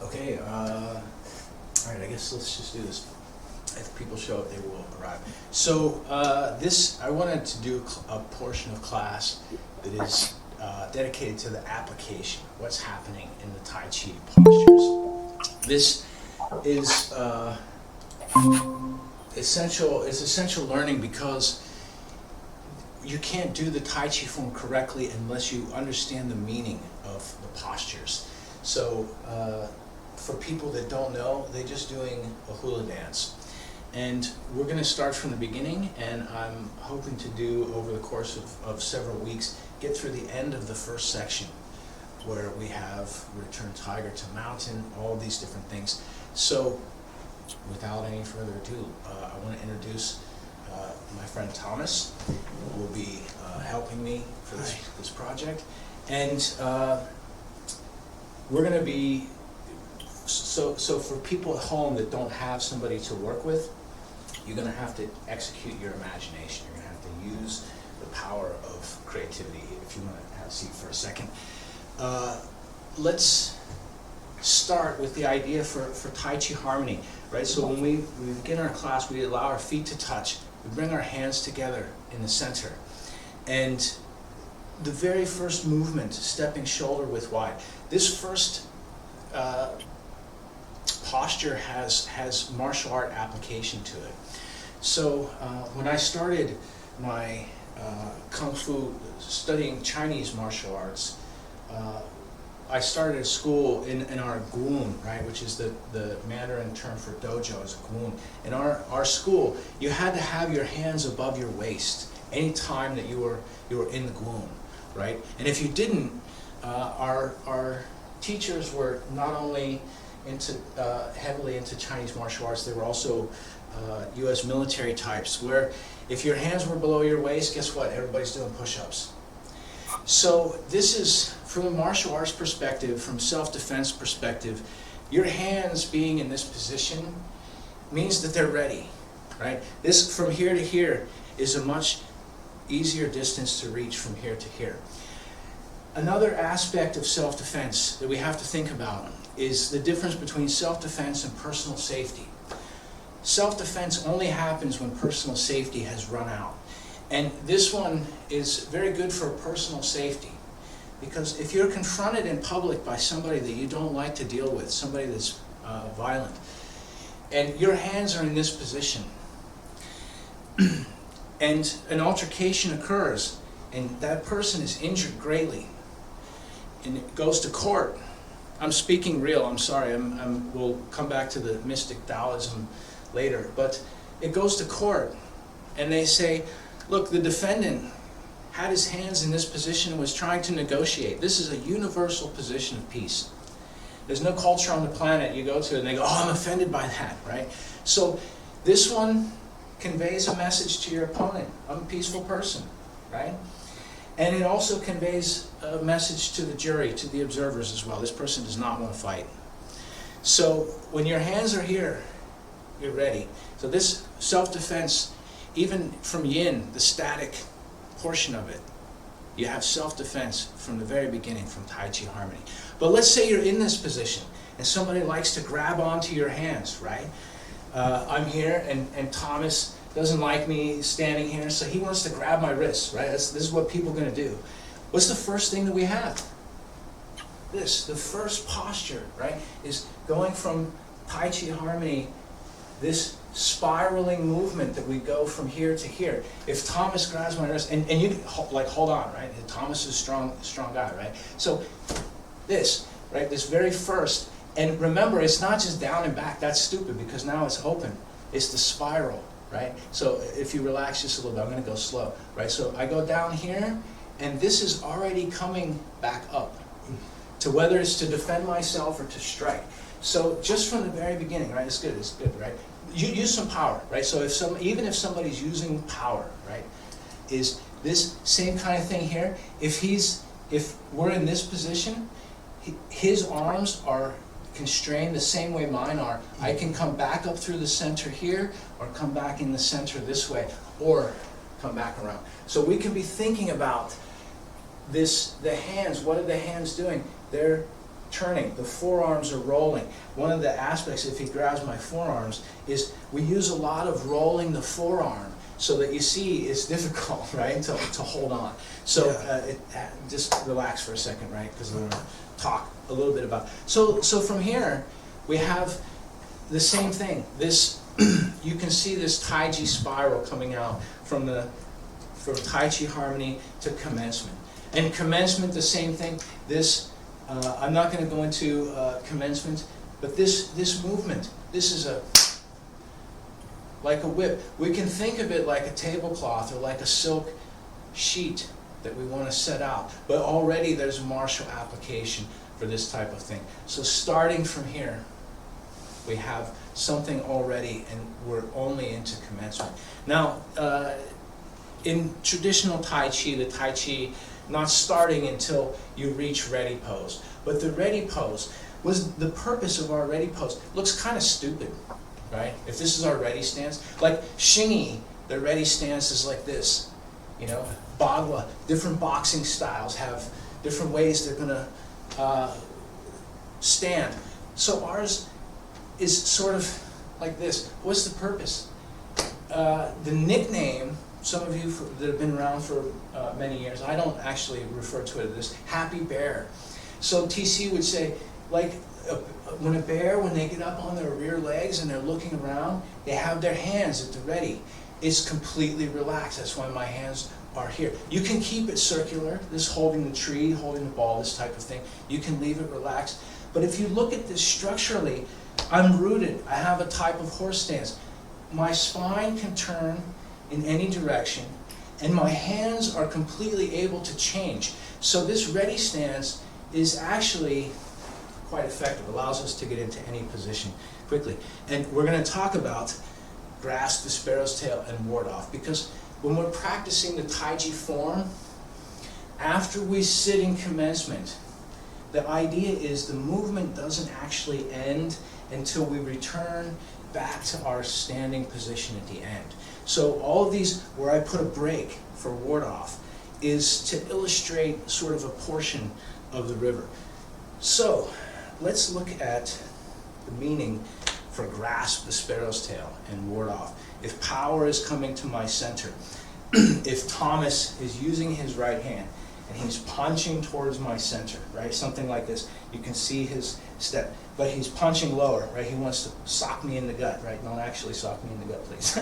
Okay, alright, I guess let's just do this. If people show up, they will arrive. So, I wanted to do a portion of class that is dedicated to the application, what's happening in the Tai Chi postures. This is essential learning because you can't do the Tai Chi form correctly unless you understand the meaning of the postures. So, for people that don't know, they're just doing a hula dance. And we're going to start from the beginning, and I'm hoping to do, over the course of several weeks, get through the end of the first section, where we have Return Tiger to Mountain, all these different things. So, without any further ado, I want to introduce my friend Thomas, who will be helping me for this project. And we're going to be, so for people at home that don't have somebody to work with, you're going to have to execute your imagination. You're going to have to use the power of creativity. If you want to have a seat for a second. Let's start with the idea for Tai Chi harmony, right? So when we begin our class, we allow our feet to touch. We bring our hands together in the center. And the very first movement, stepping shoulder width wide, this first posture has martial art application to it. So when I started my Kung Fu, studying Chinese martial arts, I started a school in our guun, right, which is the Mandarin term for dojo is guun. In our school, you had to have your hands above your waist any time that you were in the guun, right? And if you didn't, our teachers were not only heavily into Chinese martial arts, they were also U.S. military types, where if your hands were below your waist, guess what? Everybody's doing push-ups. So this is, from a martial arts perspective, from self-defense perspective, your hands being in this position means that they're ready, right? This, from here to here, is a much easier distance to reach from here to here. Another aspect of self-defense that we have to think about is the difference between self-defense and personal safety. Self-defense only happens when personal safety has run out. And this one is very good for personal safety, because if you're confronted in public by somebody that you don't like to deal with, somebody that's violent, and your hands are in this position, and an altercation occurs, and that person is injured greatly, and it goes to court. I'm speaking real, I'm sorry, we'll come back to the mystic Taoism later, but it goes to court, and they say, look, the defendant had his hands in this position and was trying to negotiate. This is a universal position of peace. There's no culture on the planet you go to and they go, oh, I'm offended by that, right? So this one conveys a message to your opponent. I'm a peaceful person, right? And it also conveys a message to the jury, to the observers as well. This person does not want to fight. So when your hands are here, you're ready. So this self-defense, even from yin, the static portion of it, you have self-defense from the very beginning, from Tai Chi harmony. But let's say you're in this position and somebody likes to grab onto your hands, right? I'm here and Thomas doesn't like me standing here, so he wants to grab my wrists, right? This is what people are going to do. What's the first thing that we have? The first posture, right, is going from Tai Chi harmony, this spiraling movement that we go from here to here. If Thomas grabs my wrist, and you like hold on, right? Thomas is a strong guy, right? So this very first, and remember, it's not just down and back. That's stupid because now it's open. It's the spiral, right? So if you relax just a little bit, I'm going to go slow, right? So I go down here, and this is already coming back up to whether it's to defend myself or to strike. So just from the very beginning, right? It's good, right? You use some power, right? So even if somebody's using power, right, is this same kind of thing here. If we're in this position, his arms are constrained the same way mine are. I can come back up through the center here, or come back in the center this way, or come back around. So we can be thinking about this, the hands. What are the hands doing? They're turning, the forearms are rolling. One of the aspects, if he grabs my forearms, is we use a lot of rolling the forearm so that you see it's difficult, right, to hold on. So just relax for a second, right, because I'm going to talk a little bit about. So from here, we have the same thing. This, you can see this Tai Chi spiral coming out from Tai Chi harmony to commencement. And commencement, the same thing. This, I'm not going to go into commencement, but this movement, this is like a whip. We can think of it like a tablecloth or like a silk sheet that we want to set out. But already there's a martial application for this type of thing. So starting from here, we have something already, and we're only into commencement. Now, in traditional Tai Chi, the Tai Chi not starting until you reach ready pose. But the ready pose was the purpose of our ready pose. Looks kind of stupid, right? If this is our ready stance, like Shingi, the ready stance is like this. You know, Bagua, different boxing styles have different ways they're gonna stand. So ours is sort of like this. What's the purpose? The nickname, some of you that have been around for many years, I don't actually refer to it as this, happy bear. So TC would say, like, when a bear, when they get up on their rear legs and they're looking around, they have their hands at the ready. It's completely relaxed. That's why my hands are here. You can keep it circular, this holding the tree, holding the ball, this type of thing. You can leave it relaxed. But if you look at this structurally, I'm rooted. I have a type of horse stance. My spine can turn in any direction, and my hands are completely able to change. So this ready stance is actually quite effective. It allows us to get into any position quickly. And we're going to talk about grasp the sparrow's tail and ward off, because when we're practicing the Tai Chi form, after we sit in commencement, the idea is the movement doesn't actually end until we return back to our standing position at the end. So all of these, where I put a break for ward off, is to illustrate sort of a portion of the river. So let's look at the meaning for grasp the sparrow's tail and ward off. If power is coming to my center, if Thomas is using his right hand and he's punching towards my center, right? Something like this. You can see his step, but he's punching lower, right? He wants to sock me in the gut, right? Don't actually sock me in the gut, please.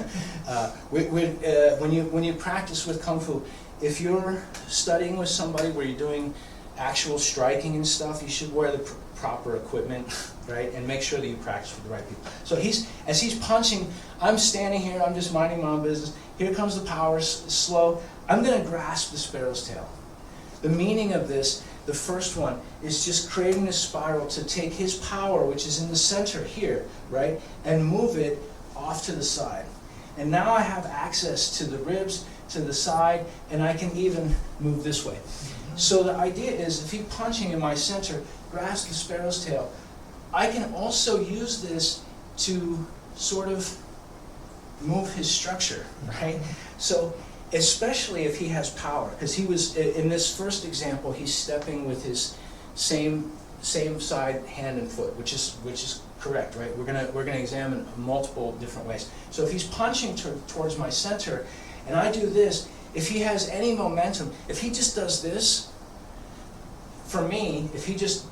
When you practice with Kung Fu, if you're studying with somebody where you're doing actual striking and stuff, you should wear the proper equipment, right? And make sure that you practice with the right people. So as he's punching, I'm standing here, I'm just minding my own business. Here comes the power, slow. I'm going to grasp the sparrow's tail. The meaning of this, the first one, is just creating a spiral to take his power, which is in the center here, right, and move it off to the side. And now I have access to the ribs, to the side, and I can even move this way. So the idea is, if he's punching in my center, grasp the sparrow's tail, I can also use this to sort of move his structure, right? So especially if he has power, because he was, in this first example, he's stepping with his same side hand and foot, which is correct, right? We're gonna examine multiple different ways. So if he's punching towards my center, and I do this, if he has any momentum, if he just does this, for me, if he just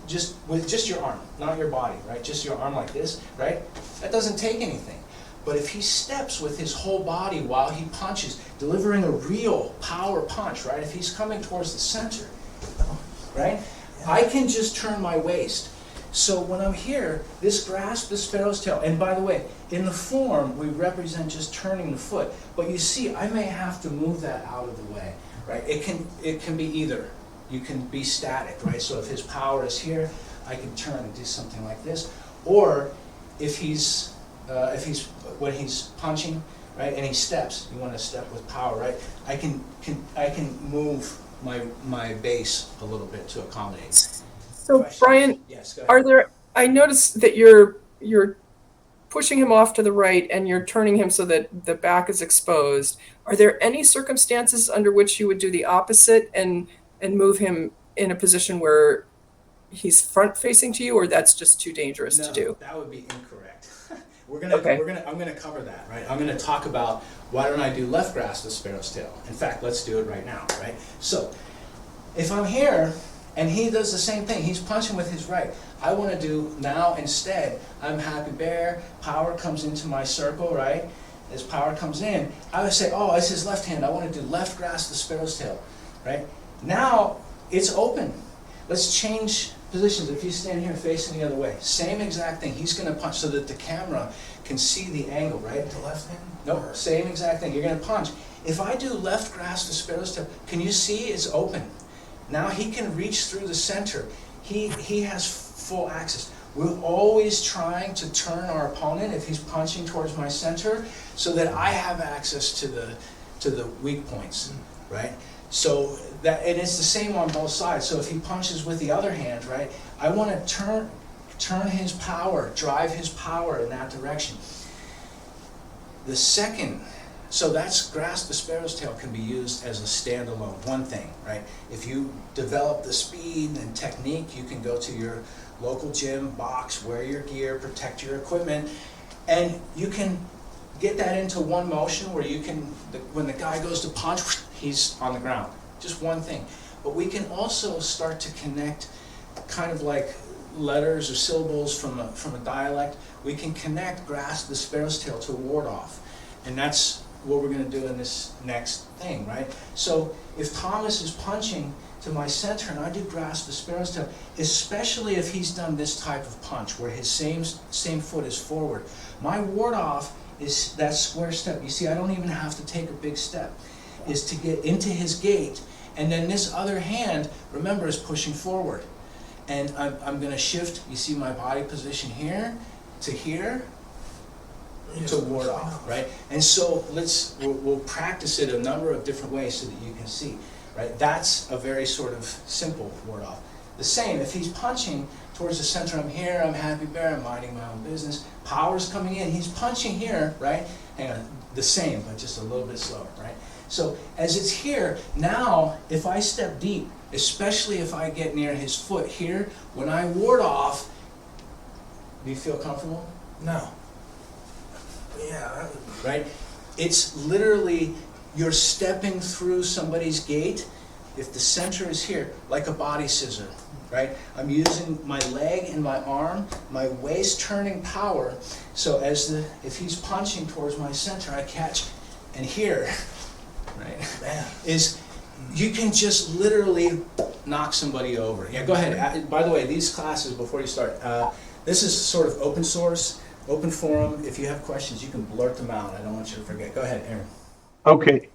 with just your arm, not your body, right? Just your arm like this, right? That doesn't take anything. But if he steps with his whole body while he punches, delivering a real power punch, right? If he's coming towards the center, right? I can just turn my waist. So when I'm here, this grasp the sparrow's tail, and by the way, in the form, we represent just turning the foot. But you see, I may have to move that out of the way, right? It can be either. You can be static, right? So if his power is here, I can turn and do something like this. Or if when he's punching, right, and he steps, you want to step with power, right? I can move my base a little bit to accommodate. So Question? Brian, Yes, go ahead. I noticed that you're pushing him off to the right and you're turning him so that the back is exposed. Are there any circumstances under which you would do the opposite and move him in a position where he's front facing to you, or that's just too dangerous No, to do? that would be incorrect. Okay. I'm gonna cover that, right? I'm gonna talk about why don't I do left grasp the sparrow's tail. In fact, let's do it right now, right? So, if I'm here and he does the same thing, he's punching with his right. I want to do now instead. I'm happy bear. Power comes into my circle, right? As power comes in, I would say, oh, it's his left hand. I want to do left grasp the sparrow's tail, right? Now it's open. Let's change positions. If you stand here facing the other way, same exact thing. He's going to punch so that the camera can see the angle, right? The left hand? No, same exact thing. You're going to punch. If I do left grasp the sparrow's tail, can you see it's open? Now he can reach through the center. He has full access. We're always trying to turn our opponent if he's punching towards my center, so that I have access to the weak points, right? So that, and it's the same on both sides. So if he punches with the other hand, right, I want to turn his power, drive his power in that direction. The second, so that's grasp the sparrow's tail can be used as a standalone, one thing, right? If you develop the speed and technique, you can go to your local gym, box, wear your gear, protect your equipment, and you can get that into one motion where you can, when the guy goes to punch, he's on the ground. Just one thing. But we can also start to connect kind of like letters or syllables from a dialect. We can connect grasp the sparrow's tail to ward off. And that's what we're going to do in this next thing, right? So if Thomas is punching to my center and I do grasp the sparrow's tail, especially if he's done this type of punch where his same foot is forward, my ward off is that square step. You see, I don't even have to take a big step, is to get into his gait, and then this other hand, remember, is pushing forward. And I'm going to shift, you see my body position here to here, to ward off, right? And so we'll practice it a number of different ways so that you can see, right? That's a very sort of simple ward off. The same, if he's punching towards the center, I'm here, I'm happy bear, I'm minding my own business, power's coming in, he's punching here, right? Hang on, the same, but just a little bit slower, right? So as it's here, now if I step deep, especially if I get near his foot here, when I ward off, do you feel comfortable? No. Yeah. Right? It's literally, you're stepping through somebody's gate. If the center is here, like a body scissor, right? I'm using my leg and my arm, my waist turning power. So if he's punching towards my center, I catch, and here, right, is you can just literally knock somebody over. Yeah, go ahead. By the way, these classes, before you start, this is sort of open source, open forum. If you have questions, you can blurt them out. I don't want you to forget. Go ahead, Aaron. Okay.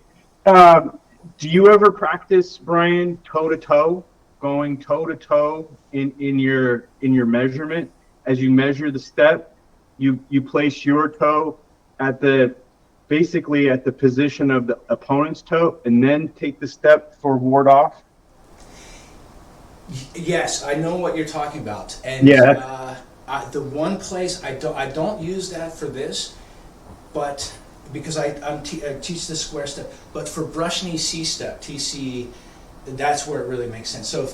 Do you ever practice, Brian, toe-to-toe, going toe-to-toe in your measurement? As you measure the step, you place your toe basically at the position of the opponent's toe, and then take the step for ward off? Yes, I know what you're talking about. And Yeah. the one place I don't use that for this, but because I teach the square step, but for brush knee C step, TC, that's where it really makes sense. So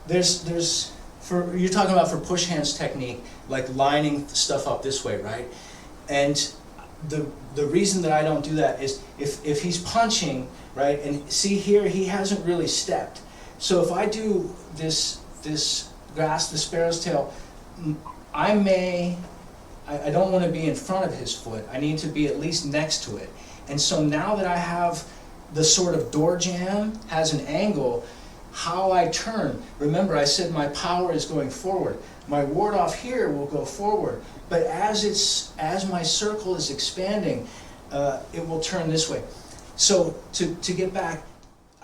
there's for, you're talking about for push hands technique, like lining stuff up this way, right? And the reason that I don't do that is if he's punching, right, and see here he hasn't really stepped. So if I do this grasp the sparrow's tail, I don't want to be in front of his foot. I need to be at least next to it. And so now that I have the sort of door jam has an angle, how I turn, remember I said my power is going forward. My ward off here will go forward. But as my circle is expanding, it will turn this way. So to get back,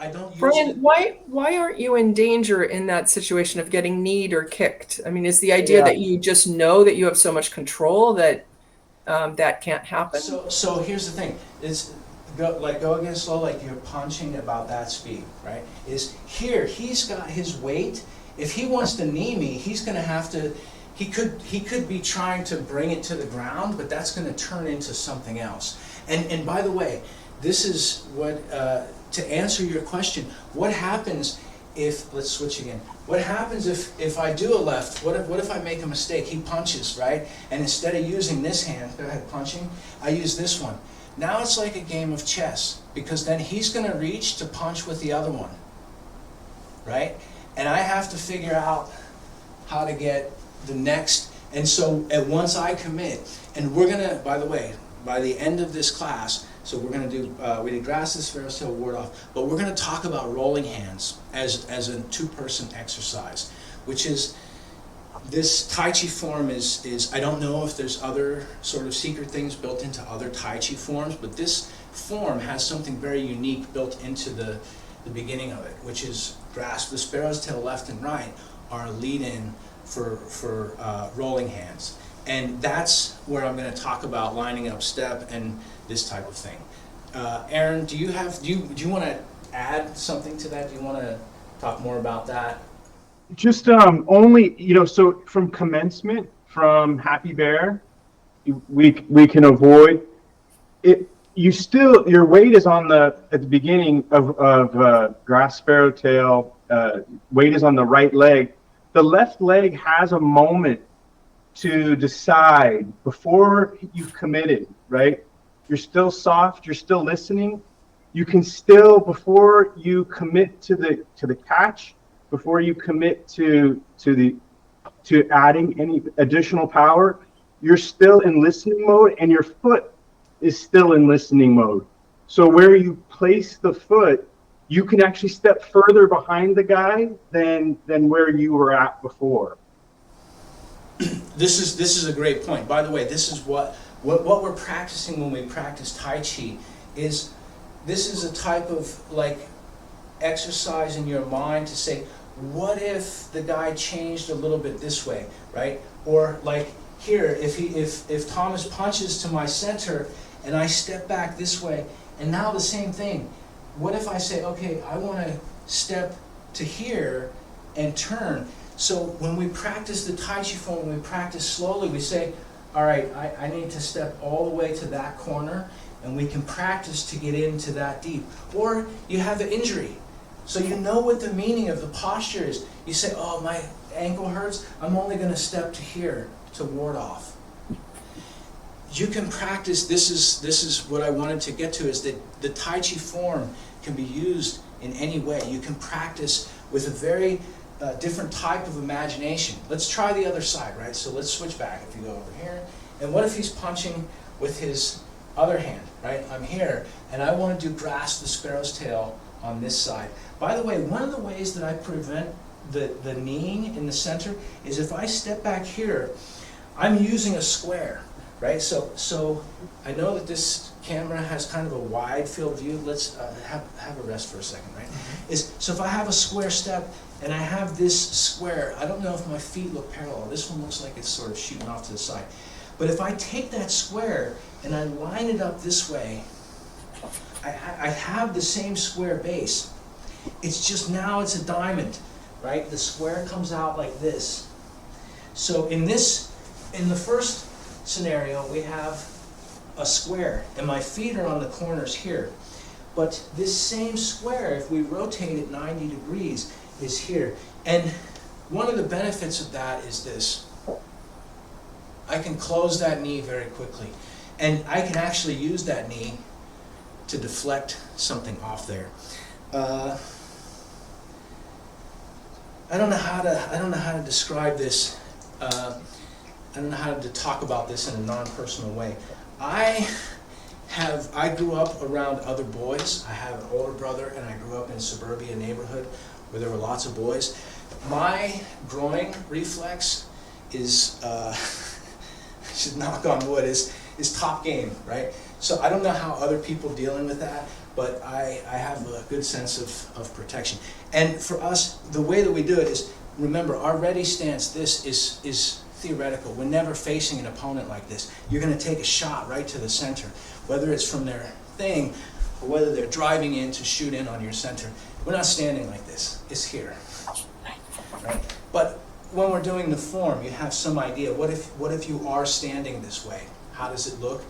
I don't use Brian, it. why aren't you in danger in that situation of getting kneed or kicked? I mean, is the idea that you just know that you have so much control that that can't happen? So here's the thing: go again slow, like you're punching about that speed, right? Is here he's got his weight. If he wants to knee me, he's going to have to. He could be trying to bring it to the ground, but that's going to turn into something else. And by the way, this is what. To answer your question, what happens if, let's switch again. What happens if I do a left? What if I make a mistake? He punches, right? And instead of using this hand, go ahead, punching, I use this one. Now it's like a game of chess, because then he's going to reach to punch with the other one, right? And I have to figure out how to get the next. And so once I commit, and we're going to, by the way, by the end of this class, so we're going to do, we did grass, this Sparrow's tail, ward off, but we're going to talk about rolling hands as a two-person exercise, which is, this Tai Chi form is, I don't know if there's other sort of secret things built into other Tai Chi forms, but this form has something very unique built into the beginning of it, which is grasp the Sparrow's tail left and right are a lead-in for rolling hands. And that's where I'm going to talk about lining up step and this type of thing. Aaron, do you want to add something to that? Do you want to talk more about that? Just only, so from commencement, from Happy Bear, we can avoid it. Your weight is on at the beginning of grass sparrow tail. Weight is on the right leg. The left leg has a moment to decide before you've committed, right? You're still soft, you're still listening. You can still, before you commit to the catch, before you commit to adding any additional power, you're still in listening mode, and your foot is still in listening mode. So where you place the foot, you can actually step further behind the guy than where you were at before. This is a great point. By the way, this is what we're practicing when we practice Tai Chi. This is a type of like exercise in your mind to say, what if the guy changed a little bit this way, right? Or like here, if Thomas punches to my center and I step back this way, and now the same thing. What if I say, okay, I want to step to here and turn? So when we practice the Tai Chi form, when we practice slowly, we say, all right, I need to step all the way to that corner, and we can practice to get into that deep. Or you have an injury, so you know what the meaning of the posture is. You say, oh, my ankle hurts, I'm only going to step to here to ward off. You can practice, this is what I wanted to get to, is that the Tai Chi form can be used in any way. You can practice with a very different type of imagination. Let's try the other side, right? So let's switch back. If you go over here, and what if he's punching with his other hand, right? I'm here, and I want to do grasp the Sparrow's tail on this side. By the way, one of the ways that I prevent the kneeing in the center is if I step back here, I'm using a square, right? So I know that this camera has kind of a wide field view. Let's have a rest for a second, right? So if I have a square step, and I have this square, I don't know if my feet look parallel. This one looks like it's sort of shooting off to the side. But if I take that square and I line it up this way, I have the same square base. It's just now it's a diamond, right? The square comes out like this. So in the first scenario, we have a square, and my feet are on the corners here. But this same square, if we rotate it 90 degrees, is here. And one of the benefits of that is this. I can close that knee very quickly. And I can actually use that knee to deflect something off there. I don't know how to describe this. I don't know how to talk about this in a non-personal way. I grew up around other boys. I have an older brother, and I grew up in a suburbia neighborhood where there were lots of boys. My groin reflex is, should knock on wood, is top game, right? So I don't know how other people dealing with that, but I have a good sense of protection. And for us, the way that we do it is, remember, our ready stance, this is theoretical. We're never facing an opponent like this. You're going to take a shot right to the center, whether it's from their thing or whether they're driving in to shoot in on your center. We're not standing like this. It's here, right? But when we're doing the form, you have some idea. What if you are standing this way? How does it look?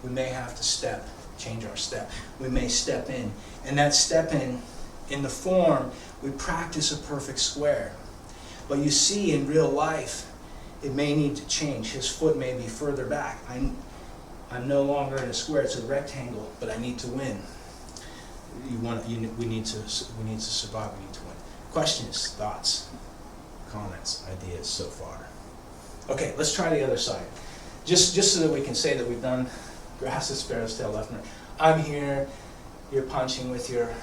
We may have to change our step. We may step in, and that step in in the form, we practice a perfect square. But you see, in real life, it may need to change. His foot may be further back. I'm no longer in a square, it's a rectangle, but I need to win. We need to survive, we need to win. Questions, thoughts, comments, ideas so far? Okay, let's try the other side. Just so that we can say that we've done grass, the sparrow's tail, left and right. I'm here, you're punching with your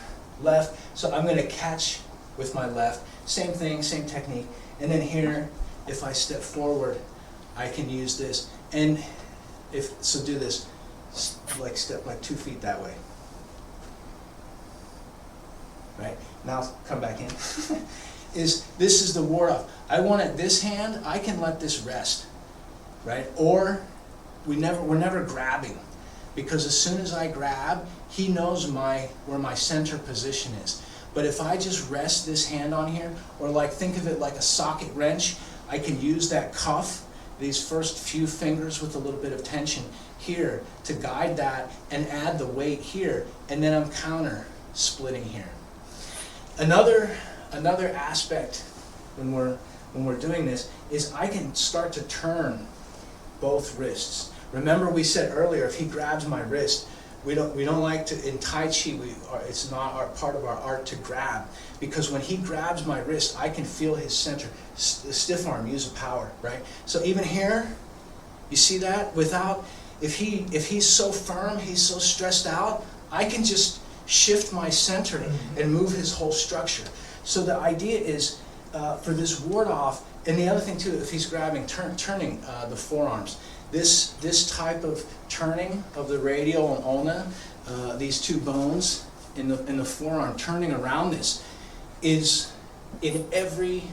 left, so I'm gonna catch with my left. Same thing, same technique. And then here, if I step forward, I can use this. And so do this, like step like 2 feet that way. Right? Now come back in. This is the ward off. I want it this hand, I can let this rest. Right? Or we're never grabbing. Because as soon as I grab, he knows where my center position is. But if I just rest this hand on here, or like think of it like a socket wrench, I can use that cuff, these first few fingers with a little bit of tension here to guide that and add the weight here, and then I'm counter splitting here. Another aspect when we're doing this is I can start to turn both wrists. Remember we said earlier, if he grabs my wrist, we don't like to, in Tai Chi, it's not part of our art to grab, because when he grabs my wrist, I can feel his center. Stiff arm, use of power, right? So even here, you see that? If he's so firm, he's so stressed out, I can just shift my center and move his whole structure. So the idea is for this ward off, and the other thing too, if he's grabbing, turning the forearms. This type of turning of the radial and ulna, these two bones in the forearm, turning around this, is in every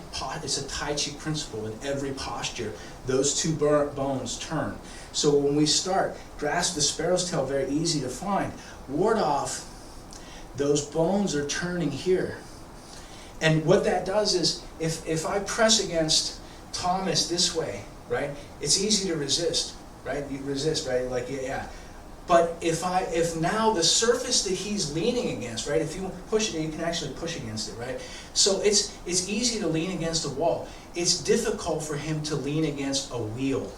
it's a Tai Chi principle. In every posture, those two bones turn. So when we start, grasp the sparrow's tail, very easy to find. Ward off, those bones are turning here. And what that does is, if I press against Thomas this way, right? It's easy to resist, right? You resist, right? Like, yeah. But if now the surface that he's leaning against, right? If you push it, you can actually push against it, right? So it's easy to lean against a wall. It's difficult for him to lean against a wheel.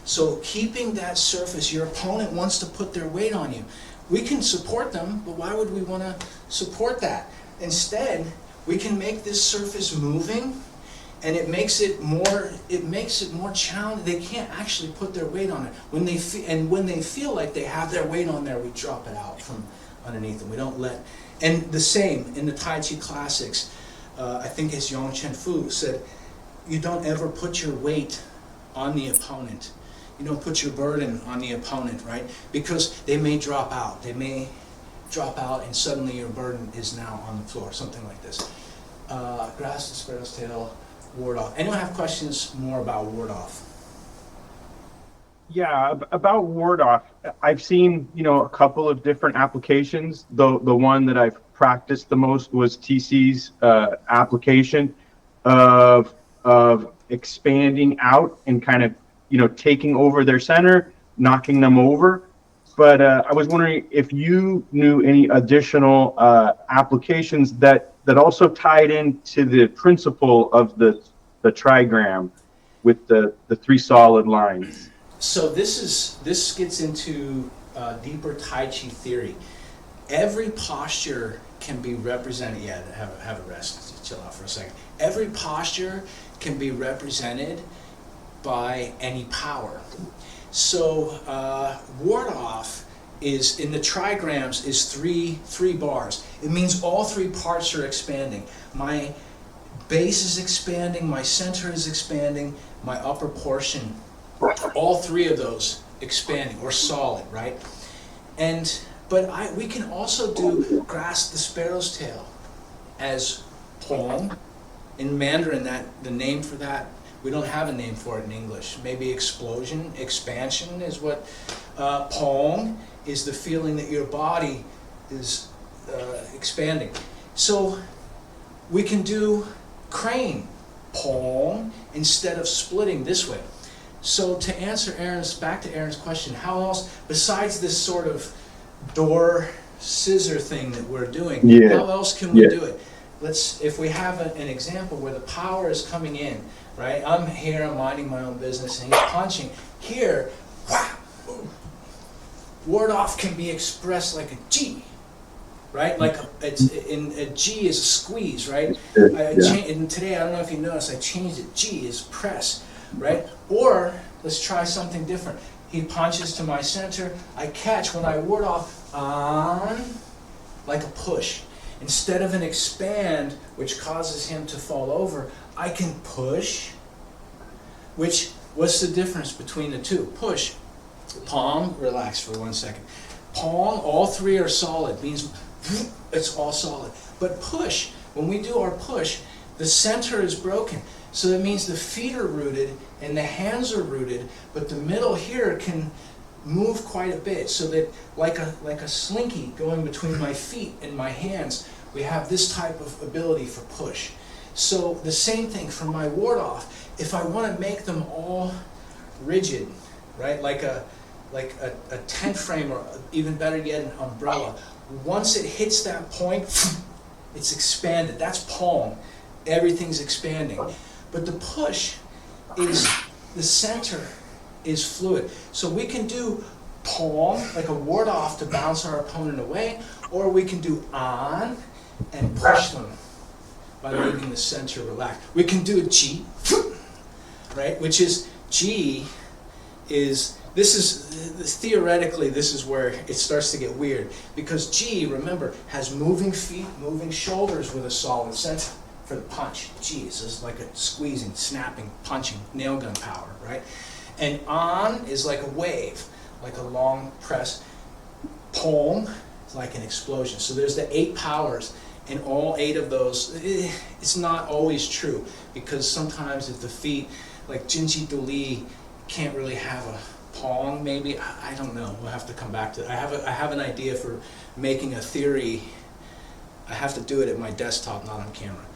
So keeping that surface, your opponent wants to put their weight on you. We can support them, but why would we want to support that? Instead, we can make this surface moving, and it makes it more challenging. They can't actually put their weight on it. When they feel like they have their weight on there, we drop it out from underneath them. We don't let. And the same in the Tai Chi classics. I think it's Yong Chen Fu said, you don't ever put your weight on the opponent. You don't put your burden on the opponent, right? Because they may drop out. They may drop out, and suddenly your burden is now on the floor. Something like this. Grasp the sparrow's tail. Ward off. Anyone have questions more about ward off? Yeah, about ward off, I've seen, a couple of different applications. The one that I've practiced the most was TC's application of expanding out and kind of, taking over their center, knocking them over. But I was wondering if you knew any additional applications that also tied into the principle of the trigram with the three solid lines. So this gets into deeper Tai Chi theory. Every posture can be represented. Yeah, have a rest. Chill out for a second. Every posture can be represented by any power. So ward off is in the trigrams is three bars. It means all three parts are expanding. My base is expanding, my center is expanding, my upper portion, all three of those expanding or solid, right? But we can also do grasp the sparrow's tail as Pong. In Mandarin, the name for that, we don't have a name for it in English. Maybe explosion, expansion is what Pong is, the feeling that your body is expanding. So we can do crane, Pong, instead of splitting this way. So to answer back to Aaron's question, how else, besides this sort of door scissor thing that we're doing. Yeah. How else can we Yeah. do it? If we have an example where the power is coming in, right? I'm here, I'm minding my own business, and he's punching. Here, whap, ward off can be expressed like a G, right? Like a G is a squeeze, right? And today, I don't know if you noticed, I changed it. G is press, right? Or let's try something different. He punches to my center. I catch. When I ward off on, like a push. Instead of an expand, which causes him to fall over, I can push. What's the difference between the two? Push. Palm, relax for 1 second. Palm, all three are solid, means it's all solid. But push, when we do our push, the center is broken. So that means the feet are rooted and the hands are rooted, but the middle here can move quite a bit, so that like a slinky going between my feet and my hands, we have this type of ability for push. So the same thing for my ward off. If I want to make them all rigid, right, like a tent frame, or even better yet, an umbrella, once it hits that point, it's expanded. That's palm. Everything's expanding. But the push is the center is fluid. So we can do palm, like a ward off to bounce our opponent away, or we can do on and push them by leaving the center relaxed. We can do a G, right? Which is G is, theoretically, this is where it starts to get weird, because G, remember, has moving feet, moving shoulders with a solid center for the punch. G is like a squeezing, snapping, punching, nail gun power, right? And on is like a wave, like a long press. Palm is like an explosion. So there's the 8 powers, and all 8 of those, it's not always true, because sometimes if the feet, like Jinji Duli, can't really have a palm, maybe, I don't know, we'll have to come back to it. I have an idea for making a theory. I have to do it at my desktop, not on camera.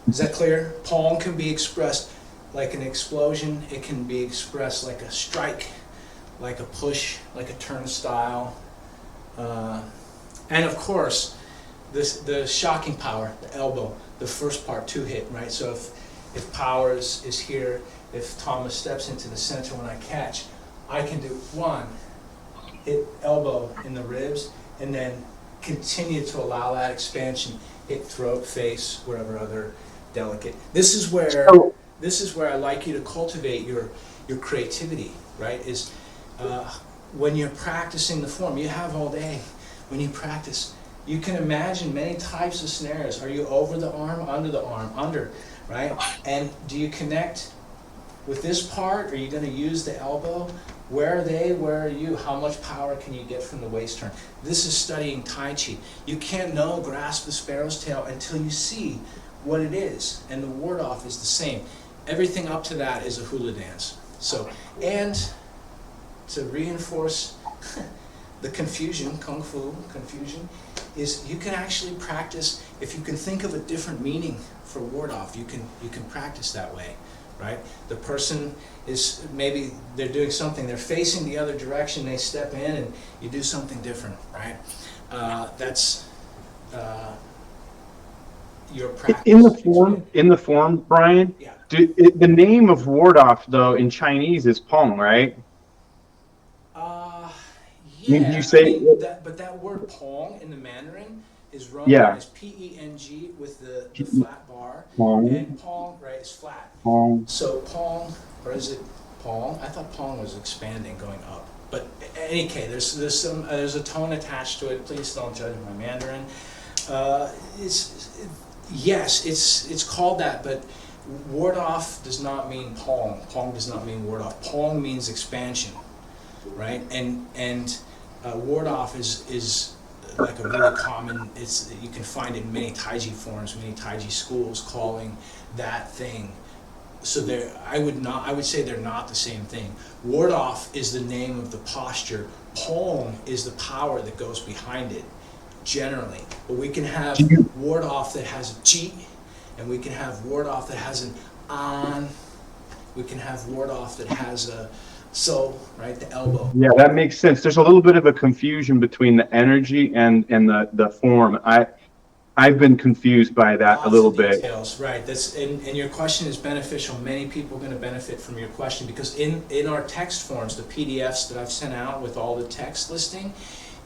Is that clear? Palm can be expressed like an explosion. It can be expressed like a strike, like a push, like a turnstile. And of course, the shocking power, the elbow, the first part, 2 hit, right? So if power is here, if Thomas steps into the center when I catch, I can do 1, hit elbow in the ribs, and then continue to allow that expansion, hit throat, face, wherever other delicate. This is where I like you to cultivate your creativity, right? Is when you're practicing the form, you have all day. When you practice, you can imagine many types of scenarios. Are you over the arm, under, right? And do you connect with this part? Are you going to use the elbow? Where are they? Where are you? How much power can you get from the waist turn? This is studying Tai Chi. You can't grasp the sparrow's tail until you see what it is. And the ward off is the same. Everything up to that is a hula dance. So, and to reinforce the confusion, Kung Fu confusion, is you can actually practice, if you can think of a different meaning for ward off, you can practice that way, right? The person is, maybe they're doing something, they're facing the other direction, they step in and you do something different, right? That's your practice. In the form, Brian, Yeah. the name of ward off, though, in Chinese is Pong, right? Yeah, You say, but that word Pong in the Mandarin is yeah, as P-E-N-G with the flat bar, Pong, and Pong, right, is flat. Pong. So Pong, or is it Pong? I thought Pong was expanding, going up. But in any case, there's a tone attached to it. Please don't judge my Mandarin. Yes, it's called that, but ward off does not mean Pong. Pong does not mean ward off. Pong means expansion, right? And ward off is like a really common. You can find it in many Taiji forms, many Taiji schools calling that thing. So I would say they're not the same thing. Ward off is the name of the posture. Pong is the power that goes behind it, generally. But we can have ward off that has a G, and we can have ward off that has an on. We can have ward off that has a So, right, the elbow. Yeah, that makes sense. There's a little bit of a confusion between the energy and the form. I've been confused by that a Lots little of bit. details, right. And your question is beneficial. Many people are going to benefit from your question because in our text forms, the PDFs that I've sent out with all the text listing,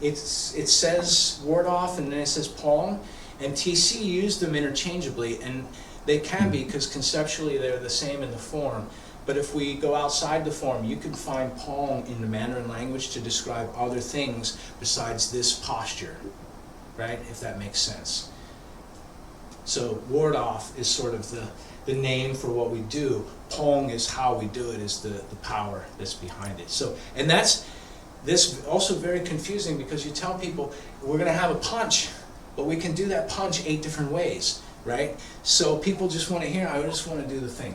it says ward off and then it says palm, and TC used them interchangeably, and they can be because conceptually they're the same in the form. But if we go outside the form, you can find palm in the Mandarin language to describe other things besides this posture, right? If that makes sense. So ward off is sort of the name for what we do. Pong is how we do it, is the power that's behind it. So, and that's this also very confusing because you tell people we're going to have a punch, but we can do that punch 8 different ways, right? So people just want to hear, I just want to do the thing.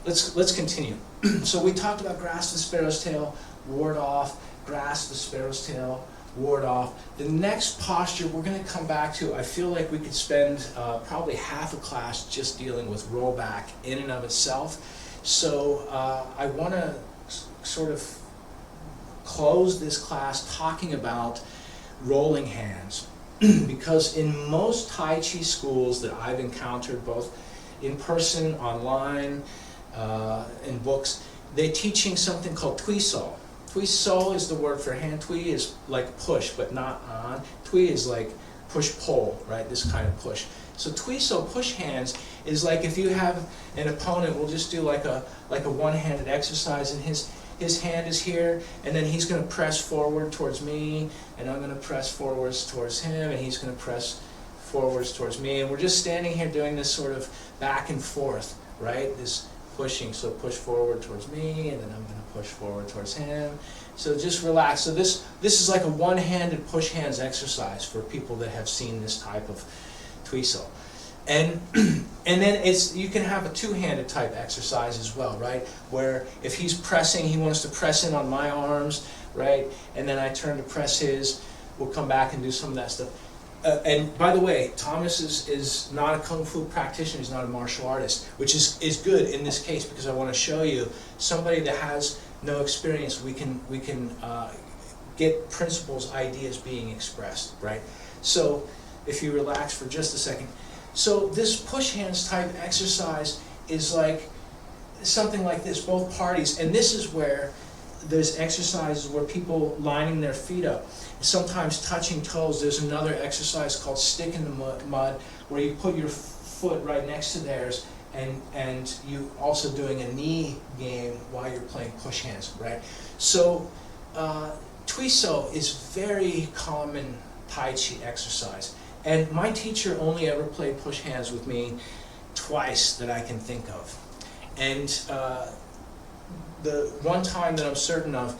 Let's continue. So we talked about grasp the sparrow's tail, ward off, grasp the sparrow's tail, ward off. The next posture we're going to come back to, I feel like we could spend probably half a class just dealing with rollback in and of itself. So I want to sort of close this class talking about rolling hands because in most Tai Chi schools that I've encountered, both in person, online, in books, they're teaching something called Tui So. Tui So is the word for hand. Tui is like push, but not on. Tui is like push-pull, right? This kind of push. So Tui So push hands is like if you have an opponent, we'll just do like a one-handed exercise, and his hand is here, and then he's going to press forward towards me, and I'm going to press forwards towards him, and he's going to press forwards towards me, and we're just standing here doing this sort of back and forth, right? This pushing, so push forward towards me, and then I'm going to push forward towards him. So just relax. So this is like a one-handed push hands exercise for people that have seen this type of Tui So. And then you can have a two-handed type exercise as well, right? Where if he's pressing, he wants to press in on my arms, right? And then I turn to press his. We'll come back and do some of that stuff. And by the way, Thomas is not a Kung Fu practitioner, he's not a martial artist, which is good in this case because I want to show you somebody that has no experience, we can get principles, ideas being expressed, right? So if you relax for just a second. So this push hands type exercise is like something like this, both parties, and this is where there's exercises where people lining their feet up, sometimes touching toes. There's another exercise called stick in the mud where you put your foot right next to theirs, and you also doing a knee game while you're playing push hands, right? So Tui So is very common Tai Chi exercise, and my teacher only ever played push hands with me twice that I can think of, and the one time that I'm certain of,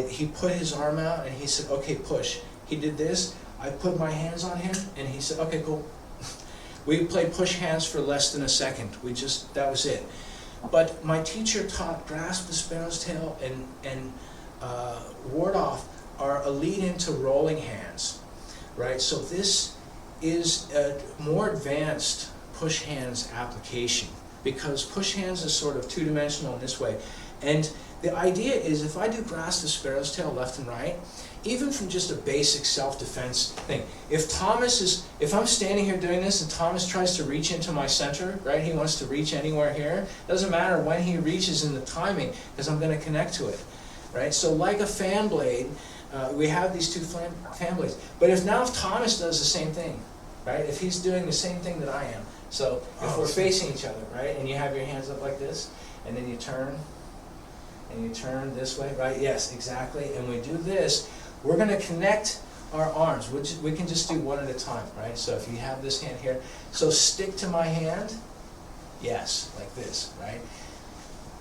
he put his arm out and he said, okay, push. He did this, I put my hands on him, and he said, okay, cool. We played push hands for less than a second. That was it. But my teacher taught grasp the sparrow's tail and ward off are a lead into rolling hands, right? So this is a more advanced push hands application because push hands is sort of two-dimensional in this way. And the idea is if I do grasp the sparrow's tail left and right, even from just a basic self-defense thing, if I'm standing here doing this and Thomas tries to reach into my center, right, he wants to reach anywhere here, doesn't matter when he reaches in the timing because I'm going to connect to it, right? So like a fan blade, we have these two fan blades. But if Thomas does the same thing, right, if he's doing the same thing that I am, so if we're facing each other, right, and you have your hands up like this, and then you turn, and you turn this way, right? Yes, exactly. And we do this, we're going to connect our arms. We can just do one at a time, right? So if you have this hand here, so stick to my hand, yes, like this, right?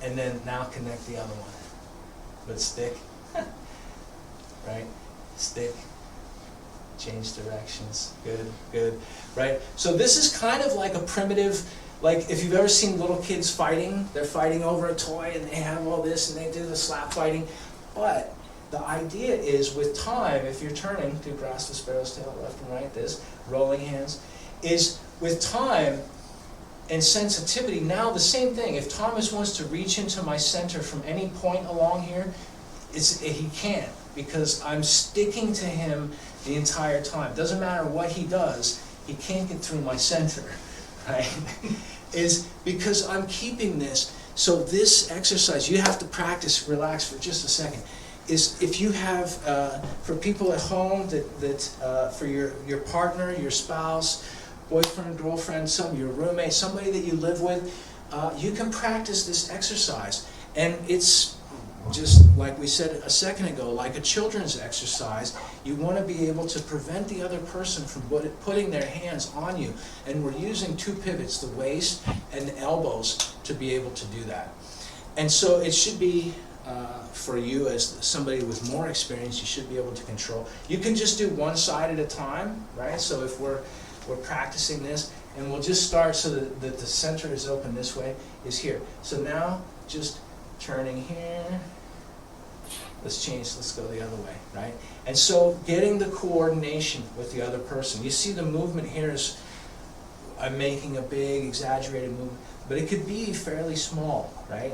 And then now connect the other one. But stick, right? Stick, change directions, good, right? So this is kind of like a primitive, like if you've ever seen little kids fighting, they're fighting over a toy and they have all this and they do the slap fighting. But the idea is with time, if you're turning to grasp the sparrow's tail left and right, this, rolling hands, is with time and sensitivity, now the same thing. If Thomas wants to reach into my center from any point along here, he can't, because I'm sticking to him the entire time. Doesn't matter what he does, he can't get through my center, right? Is because I'm keeping this. So this exercise, you have to practice, relax for just a second, is if you have, for people at home, for your partner, your spouse, boyfriend, girlfriend, your roommate, somebody that you live with, you can practice this exercise. And it's just like we said a second ago, like a children's exercise. You want to be able to prevent the other person from putting their hands on you. And we're using two pivots, the waist and the elbows, to be able to do that. And so it should be, for you as somebody with more experience, you should be able to control. You can just do one side at a time, right? So if we're practicing this, and we'll just start so that the center is open this way, is here. So now, just turning here. Let's go the other way, right? And so getting the coordination with the other person. You see the movement here is, I'm making a big exaggerated movement, but it could be fairly small, right?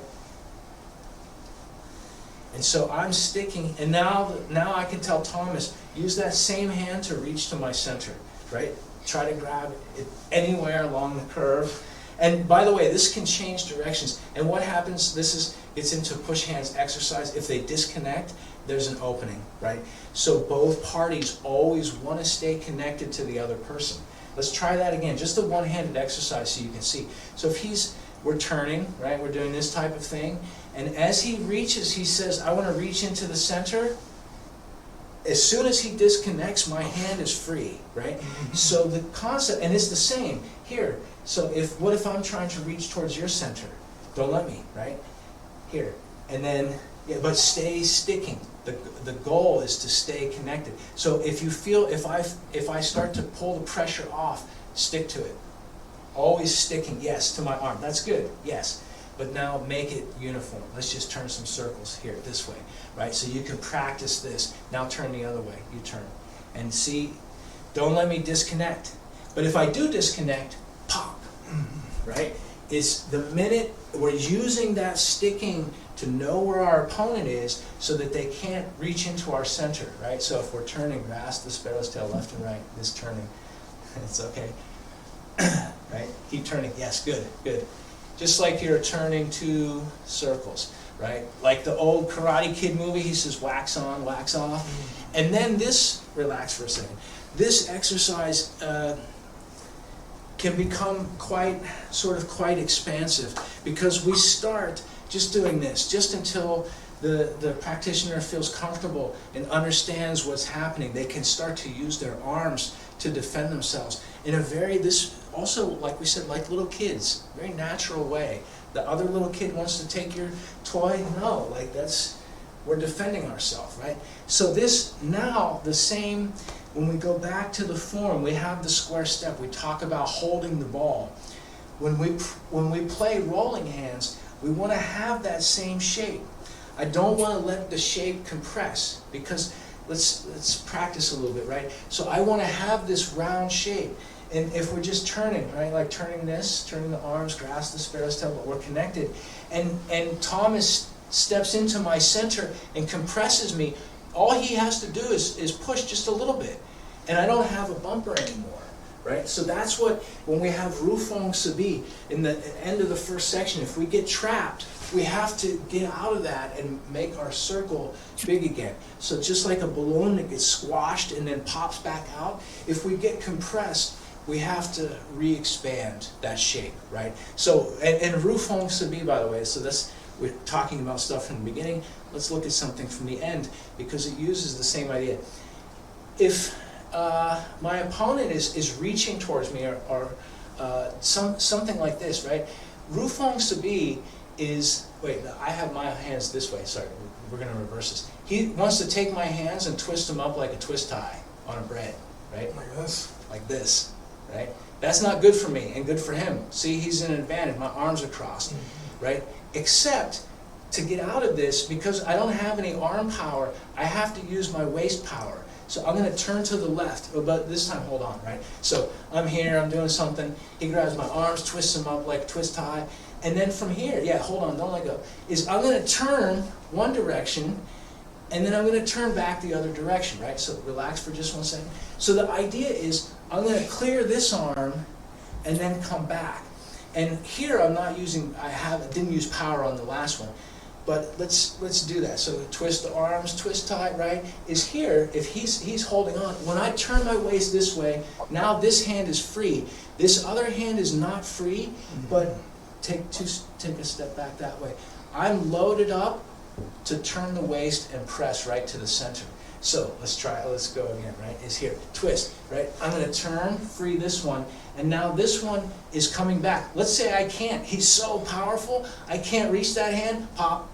And so I'm sticking, and now I can tell Thomas, use that same hand to reach to my center, right? Try to grab it anywhere along the curve. And by the way, this can change directions. And what happens, it's into push hands exercise. If they disconnect, there's an opening, right? So both parties always want to stay connected to the other person. Let's try that again, just the one-handed exercise so you can see. So if we're turning, right? We're doing this type of thing. And as he reaches, he says, I want to reach into the center. As soon as he disconnects, my hand is free, right? So the concept, and it's the same here. So what if I'm trying to reach towards your center? Don't let me, right? Here. And then, yeah, but stay sticking. The goal is to stay connected. So if you feel, if I start to pull the pressure off, stick to it. Always sticking, yes, to my arm. That's good, yes. But now make it uniform. Let's just turn some circles here, this way, right? So you can practice this. Now turn the other way. You turn. And see, don't let me disconnect. But if I do disconnect, pop, right? It's the minute we're using that sticking to know where our opponent is so that they can't reach into our center, right? So if we're turning, grasp the sparrow's tail left and right, this turning, it's okay, right? Keep turning, yes, good, good. Just like you're turning two circles, right? Like the old Karate Kid movie, he says wax on, wax off. And then this, relax for a second, this exercise can become quite expansive, because we start just doing this, just until the practitioner feels comfortable and understands what's happening. They can start to use their arms to defend themselves in a also, like we said, like little kids, very natural way. The other little kid wants to take your toy, no, like we're defending ourselves, right? So this, now, the same, when we go back to the form, we have the square step, we talk about holding the ball. When we play rolling hands, we want to have that same shape. I don't want to let the shape compress, because let's practice a little bit, right? So I want to have this round shape. And if we're just turning, right, like turning the arms, grasp the sparrow's tail, but we're connected. And Thomas steps into my center and compresses me. All he has to do is push just a little bit. And I don't have a bumper anymore, right? So that's what, when we have Rufong Sabi, in the end of the first section, if we get trapped, we have to get out of that and make our circle big again. So just like a balloon that gets squashed and then pops back out, if we get compressed, we have to re-expand that shape, right? So, and Rufong Sabi, by the way, so we're talking about stuff from the beginning. Let's look at something from the end, because it uses the same idea. If my opponent is reaching towards me, or something like this, right? Rufong Sabi is, I have my hands this way, sorry, we're gonna reverse this. He wants to take my hands and twist them up like a twist tie on a bread, right? Like this? Like this, right? That's not good for me and good for him. See, he's in an advantage, my arms are crossed, right? Except, to get out of this, because I don't have any arm power, I have to use my waist power. So I'm going to turn to the left, but this time, hold on, right? So I'm here, I'm doing something, he grabs my arms, twists them up like a twist tie, and then from here, yeah, hold on, don't let go, I'm going to turn one direction, and then I'm going to turn back the other direction, right? So relax for just 1 second. So the idea is I'm going to clear this arm and then come back. And here I'm not using, I didn't use power on the last one, but let's do that. So twist the arms, twist tight, right? Is here, if he's holding on, when I turn my waist this way, now this hand is free. This other hand is not free, but take a step back that way. I'm loaded up to turn the waist and press right to the center. So let's go again, right? Is here, twist, right? I'm gonna turn, free this one, and now this one is coming back. Let's say I can't, he's so powerful, I can't reach that hand, pop,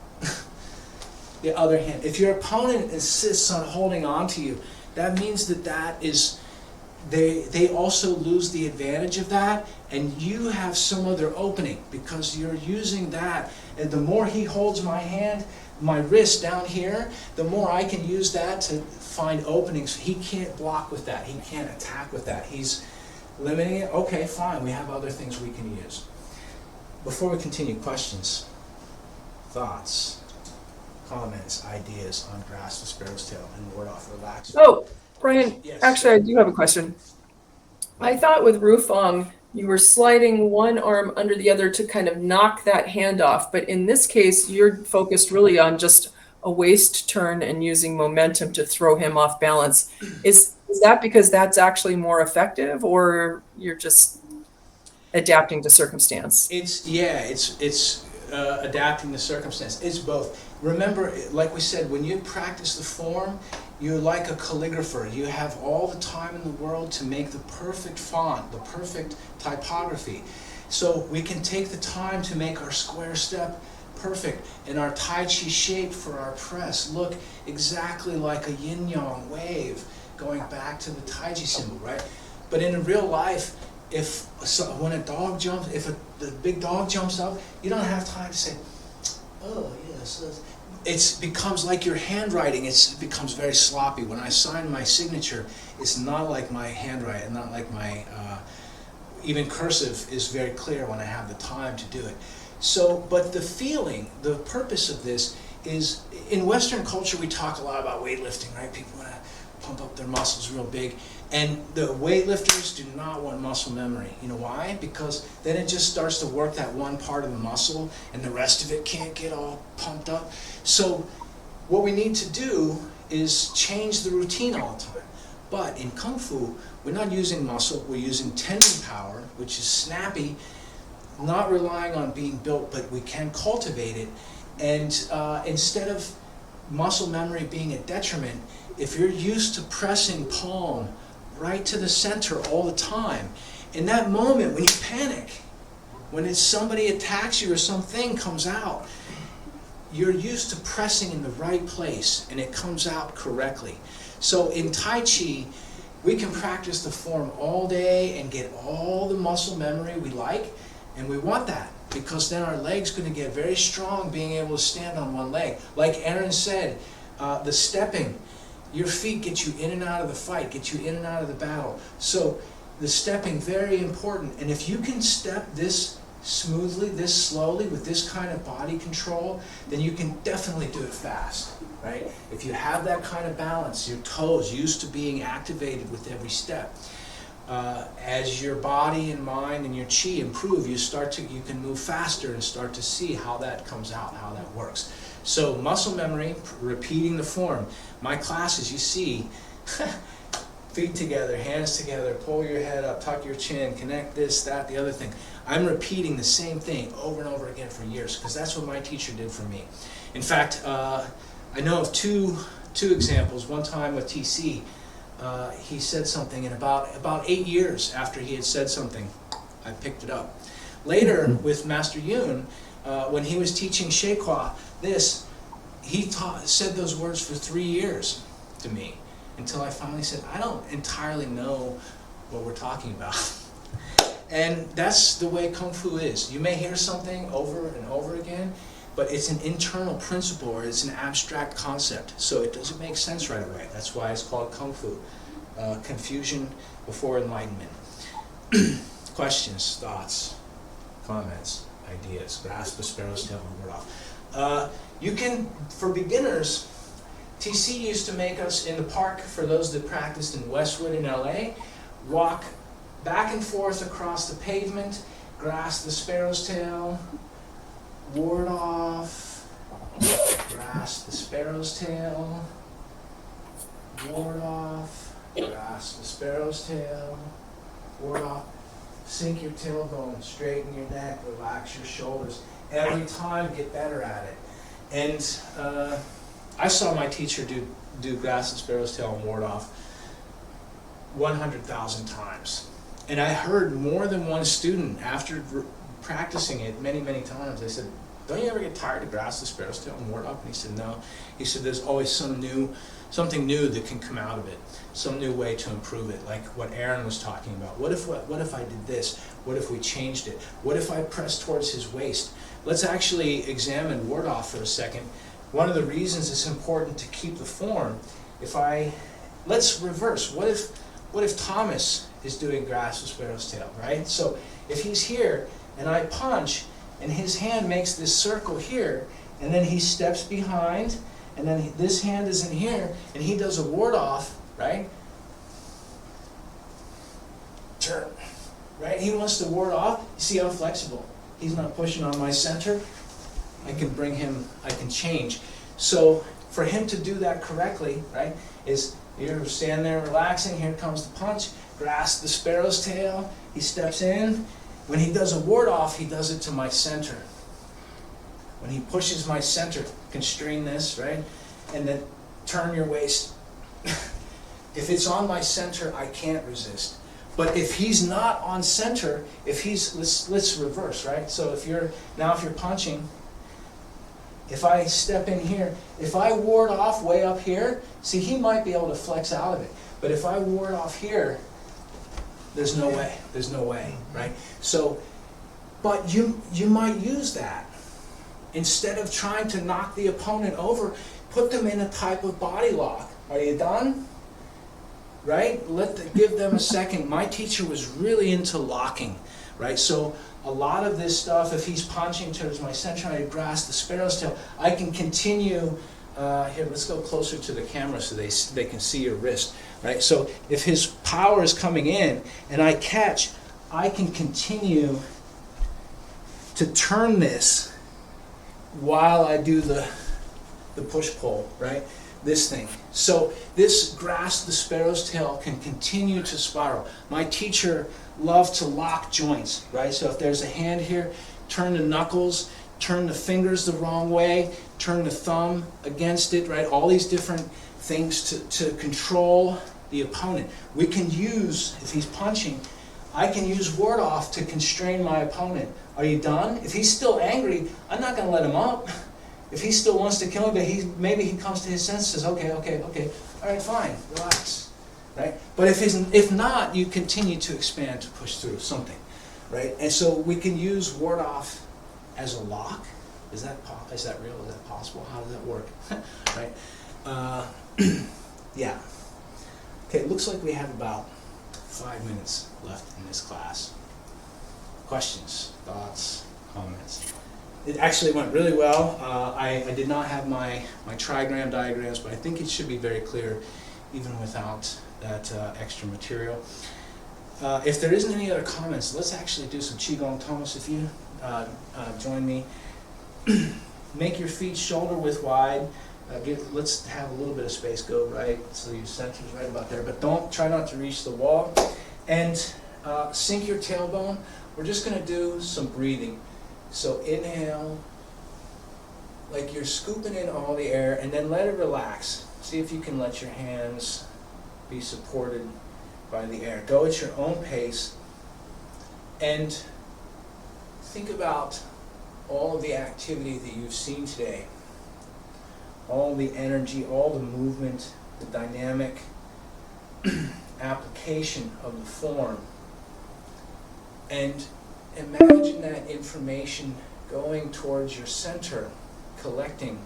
the other hand. If your opponent insists on holding on to you, that means that is, they also lose the advantage of that, and you have some other opening because you're using that. And the more he holds my hand, my wrist down here, the more I can use that to find openings. He can't block with that. He can't attack with that. He's limiting it. Okay, fine. We have other things we can use. Before we continue, questions, thoughts, comments, ideas on grasp the sparrow's tail and ward off, relax. Oh, Brian, Yes. actually, I do have a question. I thought with Rufong, you were sliding one arm under the other to kind of knock that hand off. But in this case, you're focused really on just a waist turn and using momentum to throw him off balance. Is that because that's actually more effective, or you're just adapting to circumstance? It's adapting the circumstance. It's both. Remember, like we said, when you practice the form, you're like a calligrapher. You have all the time in the world to make the perfect font, the perfect typography. So we can take the time to make our square step perfect and our Tai Chi shape for our press look exactly like a yin-yang wave going back to the Tai Chi symbol, right? But in real life, when a dog jumps, the big dog jumps up, you don't have time to say, oh yes, it becomes like your handwriting. It becomes very sloppy. When I sign my signature, it's not like my handwriting, not like my, even cursive is very clear when I have the time to do it. So, but the feeling, the purpose of this is, in Western culture we talk a lot about weightlifting, right? People want to pump up their muscles real big. And the weightlifters do not want muscle memory. You know why? Because then it just starts to work that one part of the muscle and the rest of it can't get all pumped up. So what we need to do is change the routine all the time. But in Kung Fu, we're not using muscle, we're using tendon power, which is snappy, not relying on being built, but we can cultivate it. And instead of muscle memory being a detriment, if you're used to pressing palm right to the center all the time, in that moment when you panic, when it's somebody attacks you or something comes out, you're used to pressing in the right place and it comes out correctly. So in Tai Chi, we can practice the form all day and get all the muscle memory we like, and we want that because then our leg's going to get very strong being able to stand on one leg. Like Aaron said, the stepping, your feet get you in and out of the fight, get you in and out of the battle. So the stepping, very important. And if you can step this smoothly, this slowly, with this kind of body control, then you can definitely do it fast, right? If you have that kind of balance, your toes used to being activated with every step. As your body and mind and your chi improve, you can move faster and start to see how that comes out, how that works. So muscle memory, repeating the form. My classes, you see, feet together, hands together, pull your head up, tuck your chin, connect this, that, the other thing. I'm repeating the same thing over and over again for years because that's what my teacher did for me. In fact, I know of two examples. One time with TC, he said something, and about 8 years after he had said something, I picked it up. Later with Master Yun, when he was teaching Sheikwa, he said those words for 3 years to me until I finally said, I don't entirely know what we're talking about. And that's the way Kung Fu is. You may hear something over and over again, but it's an internal principle or it's an abstract concept, so it doesn't make sense right away. That's why it's called Kung Fu. Confusion before enlightenment. Questions, thoughts, comments, ideas. Grasp the sparrow's tail and ward off. You can, for beginners, TC used to make us in the park, for those that practiced in Westwood in LA, walk back and forth across the pavement, grasp the sparrow's tail, ward off, grasp the sparrow's tail, ward off, grasp the sparrow's tail, ward off, sink your tailbone, straighten your neck, relax your shoulders. Every time, get better at it. And I saw my teacher do grasp the sparrow's tail and ward off 100,000 times. And I heard more than one student, after practicing it many, many times, they said, don't you ever get tired of grasp the sparrow's tail and ward off? And he said, no. He said, there's always something new that can come out of it, some new way to improve it, like what Aaron was talking about. What if I did this? What if we changed it? What if I pressed towards his waist? Let's actually examine ward off for a second. One of the reasons it's important to keep the form, let's reverse. What if Thomas is doing grasp the sparrow's tail, right? So if he's here and I punch and his hand makes this circle here, and then he steps behind, and then this hand is in here, and he does a ward off, right? Turn, right? He wants to ward off. You see how flexible? He's not pushing on my center. I can change. So for him to do that correctly, right, is you're standing there relaxing, here comes the punch, grasp the sparrow's tail, he steps in. When he does a ward off, he does it to my center. When he pushes my center, constrain this, right, and then turn your waist. If it's on my center, I can't resist. But if he's not on center, let's reverse, right? So if you're punching, if I step in here, if I ward off way up here, see, he might be able to flex out of it. But if I ward off here, there's no way, right? So, but you might use that. Instead of trying to knock the opponent over, put them in a type of body lock. Are you done? Right? Give them a second. My teacher was really into locking, right? So a lot of this stuff, if he's punching towards my center, I grasp the sparrow's tail, I can continue. Here, let's go closer to the camera so they can see your wrist, right? So if his power is coming in and I catch, I can continue to turn this while I do the push-pull, right? This thing. So this grasp the sparrow's tail can continue to spiral. My teacher loved to lock joints, right? So if there's a hand here, turn the knuckles, turn the fingers the wrong way, turn the thumb against it, right? All these different things to control the opponent. We can use, if he's punching, I can use ward off to constrain my opponent. Are you done? If he's still angry, I'm not going to let him up. If he still wants to kill me, but maybe he comes to his senses, okay, all right, fine, relax, right? But if not, you continue to expand to push through something, right? And so we can use ward off as a lock. Is that real? Is that possible? How does that work? Right? Yeah. Okay, it looks like we have about 5 minutes left in this class. Questions, thoughts, comments? It actually went really well. I did not have my trigram diagrams, but I think it should be very clear even without that extra material. If there isn't any other comments, let's actually do some Qigong. Thomas, if you join me. Make your feet shoulder width wide. Let's have a little bit of space go right, so your center's right about there, but try not to reach the wall. And sink your tailbone. We're just going to do some breathing. So inhale, like you're scooping in all the air, and then let it relax. See if you can let your hands be supported by the air. Go at your own pace, and think about all of the activity that you've seen today. All the energy, all the movement, the dynamic application of the form. And imagine that information going towards your center, collecting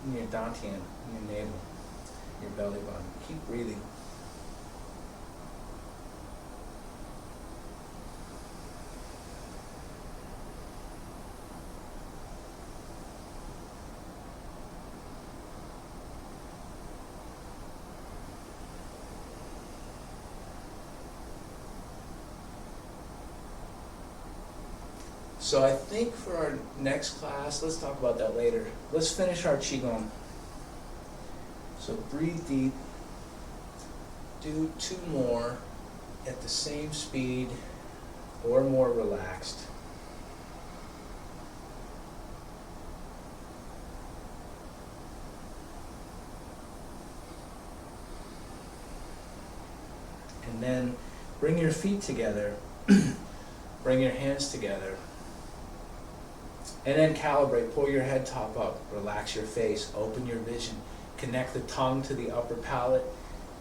in your dantian, in your navel, your belly button. Keep breathing. So I think for our next class, let's talk about that later. Let's finish our Qigong. So breathe deep. Do 2 more at the same speed or more relaxed. And then bring your feet together. Bring your hands together. And then calibrate. Pull your head top up. Relax your face. Open your vision. Connect the tongue to the upper palate.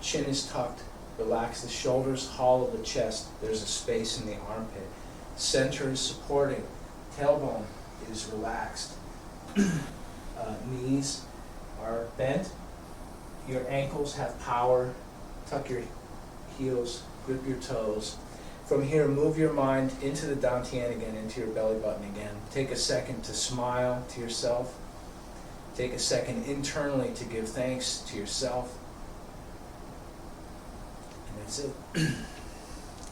Chin is tucked. Relax the shoulders, hollow the chest. There's a space in the armpit. Center is supporting. Tailbone is relaxed. Knees are bent. Your ankles have power. Tuck your heels. Grip your toes. From here, move your mind into the dantian again, into your belly button again. Take a second to smile to yourself. Take a second internally to give thanks to yourself. And that's it.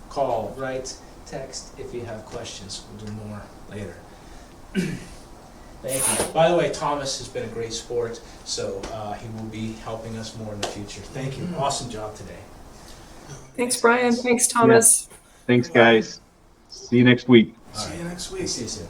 Call, write, text if you have questions. We'll do more later. Thank you. By the way, Thomas has been a great sport, so he will be helping us more in the future. Thank you. Awesome job today. Thanks, Brian. Thanks, Thomas. Thanks, guys. See you next week. See you next week. See you soon.